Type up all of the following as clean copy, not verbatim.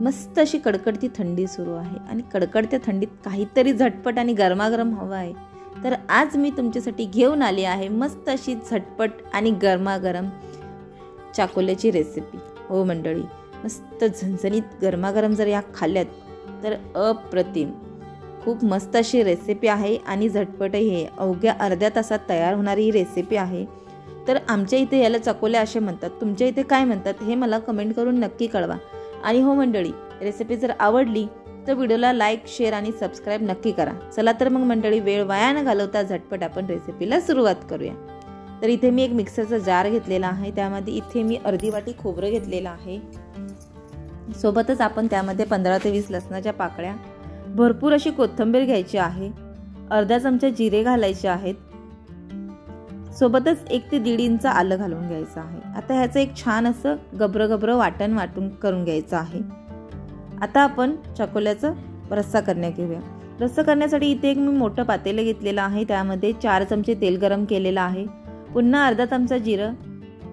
मस्त अशी कडकडती थंडी सुरू आहे आणि कडकडत्या थंडीत काहीतरी झटपट आणि गरमागरम हवं आहे. तर आज मी तुमच्यासाठी घेऊन आली आहे मस्त अशी झटपट आणि गरमागरम चाकोल्याची रेसिपी. हो मंडळी, मस्त झणझणीत गरमागरम जर या खाल्ल्यात तर अप्रतिम. खूप मस्त अशी रेसिपी आहे आणि झटपटही आहे. अवघ्या अर्ध्या तासात तयार होणारी ही रेसिपी आहे. तर आमच्या इथे याला चकोल्या असे म्हणतात. तुमच्या इथे काय म्हणतात हे मला कमेंट करून नक्की कळवा. आणि हो मंडळी, रेसिपी जर आवडली तर व्हिडिओला लाईक, शेअर आणि सबस्क्राईब नक्की करा. चला तर मग मंडळी, वेळ वाया न घालवता झटपट आपण रेसिपीला सुरुवात करूया. तर इथे मी एक मिक्सरचा जार घेतलेला आहे. त्यामध्ये इथे मी अर्धी वाटी खोबरं घेतलेलं आहे. सोबतच आपण त्यामध्ये 15 ते 20 लसणाच्या पाकळ्या, भरपूर अशी कोथिंबीर घ्यायची आहे, अर्धा चमचा जिरे घालायचे आहेत, सोबतच 1 ते 1.5 इंच आलं घालून घ्यायचं आहे. आता ह्याचं एक छान असं गबरं वाटून करून घ्यायचं आहे. आता आपण चकोल्याचा रस्सा घेऊया. रस्सा करण्यासाठी इथे एक मी मोठं पातेलं घेतलेलं आहे. त्यामध्ये 4 चमचे तेल गरम केलेलं आहे. पुन्हा अर्धा चमचा जिरं,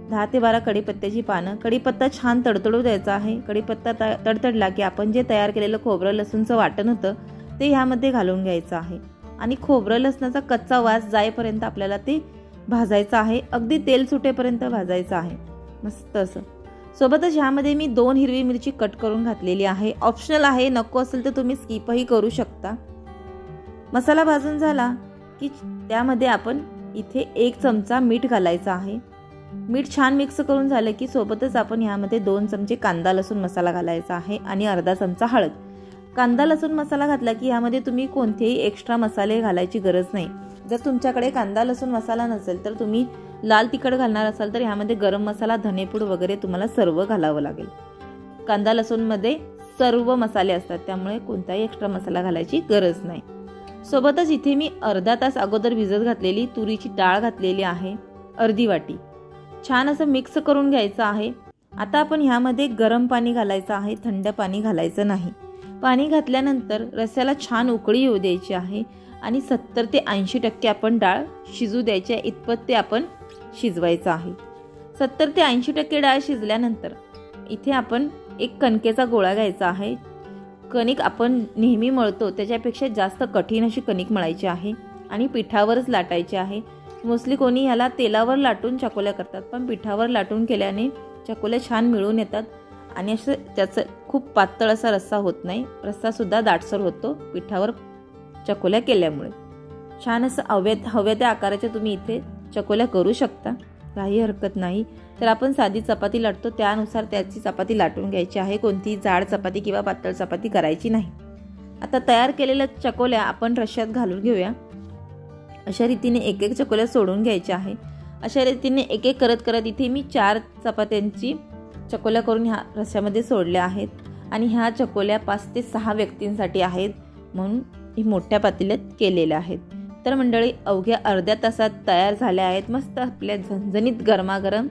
10 ते 12 कढीपत्त्याची पानं. कढीपत्ता छान तडतडू द्यायचा आहे. कढीपत्ता तडतडला की आपण जे तयार केलेलं खोबरं लसूणचं वाटण होतं ते ह्यामध्ये घालून घ्यायचं आहे आणि खोबरं लसणाचा कच्चा वास जाईपर्यंत आपल्याला ते भाजायचं आहे. अगदी तेल सुटेपर्यंत भाजायचं आहे मस्त असं. सोबतच ह्यामध्ये मी 2 हिरवी मिरची कट करून घातलेली आहे. ऑप्शनल आहे, नको असेल तर तुम्ही स्किपही करू शकता. मसाला भाजून झाला की त्यामध्ये आपण इथे 1 चमचा मीठ घालायचं आहे. मीठ छान मिक्स करून झालं की सोबतच आपण ह्यामध्ये 2 चमचे कांदा लसूण मसाला घालायचा आहे आणि अर्धा चमचा हळद. कांदा लसूण मसाला घातला की ह्यामध्ये तुम्ही कोणतेही एक्स्ट्रा मसाले घालायची गरज नाही. जर तुमच्याकडे कांदा लसूण मसाला नसेल तर तुम्ही लाल तिखट घालणार असाल तर ह्यामध्ये गरम मसाला, धनेपूड वगैरे तुम्हाला सर्व घालावं लागेल. कांदा लसूणमध्ये सर्व मसाले असतात त्यामुळे कोणताही एक्स्ट्रा मसाला घालायची गरज नाही. सोबतच इथे मी अर्धा तास अगोदर भिजत घातलेली तुरीची डाळ घातलेली आहे, अर्धी वाटी. छान असं मिक्स करून घ्यायचं आहे. आता आपण ह्यामध्ये गरम पाणी घालायचं आहे, थंड पाणी घालायचं नाही. पाणी घातल्यानंतर रस्स्याला छान उकळी येऊ द्यायची आहे आणि 70 ते 80% आपण डाळ शिजू द्यायची आहे. इतपत ते आपण शिजवायचं आहे. 70 ते 80% डाळ शिजल्यानंतर इथे आपण एक कणकेचा गोळा घ्यायचा आहे. कणिक आपण नेहमी मळतो त्याच्यापेक्षा जास्त कठीण अशी कणिक मळायची आहे आणि पिठावरच लाटायची आहे. मोस्टली कोणी ह्याला तेलावर लाटून चकोल्या करतात, पण पिठावर लाटून केल्याने चकोल्या छान मिळून येतात आणि असं त्याचं खूप पातळ असा रस्सा होत नाही. रस्सासुद्धा दाटसर होतो पिठावर चकोल्या केल्यामुळे. छान असं हव्या त्या आकाराच्या तुम्ही इथे चकोल्या करू शकता, काही हरकत नाही. तर आपण साधी चपाती लाटतो त्यानुसार त्याची चपाती लाटून घ्यायची आहे. कोणती जाड चपाती किंवा पातळ चपाती करायची नाही. आता तयार केलेल्या चकोल्या आपण रश्श्यात घालून घेऊया. अशा रीतीने एक चकोल्या सोडून घ्यायच्या आहे. अशा रीतीने एक करत इथे मी 4 चपात्यांची चकोल्या करून ह्या रश्श्यामध्ये सोडल्या आहेत आणि ह्या चकोल्या 5 ते 6 व्यक्तींसाठी आहेत म्हणून ही मोठ्या पातेल्यात केलेल्या आहेत. तर मंडळी, अवघ्या अर्ध्या तासात तयार झाल्या आहेत मस्त आपल्या झणझणीत गरमागरम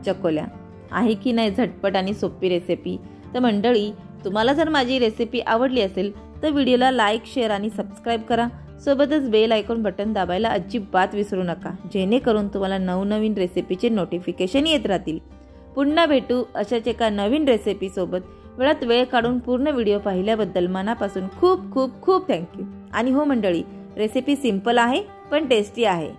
चकोल्या. आहे की नाही झटपट आणि सोपी रेसिपी. तर मंडळी, तुम्हाला जर माझी रेसिपी आवडली असेल तर व्हिडिओला लाईक, शेअर आणि सबस्क्राईब करा. सोबतच बेल आयकॉन बटन दाबायला अजिबात विसरू नका, जेणेकरून तुम्हाला नवनवीन रेसिपीचे नोटिफिकेशन येत राहतील. पुन्हा भेटू अशाच एका नवीन रेसिपीसोबत. वेळात वेळ काढून पूर्ण व्हिडिओ पाहिल्याबद्दल मनापासून खूप खूप खूप थँक्यू. आणि हो मंडळी, रेसिपी सिंपल आहे पण टेस्टी आहे.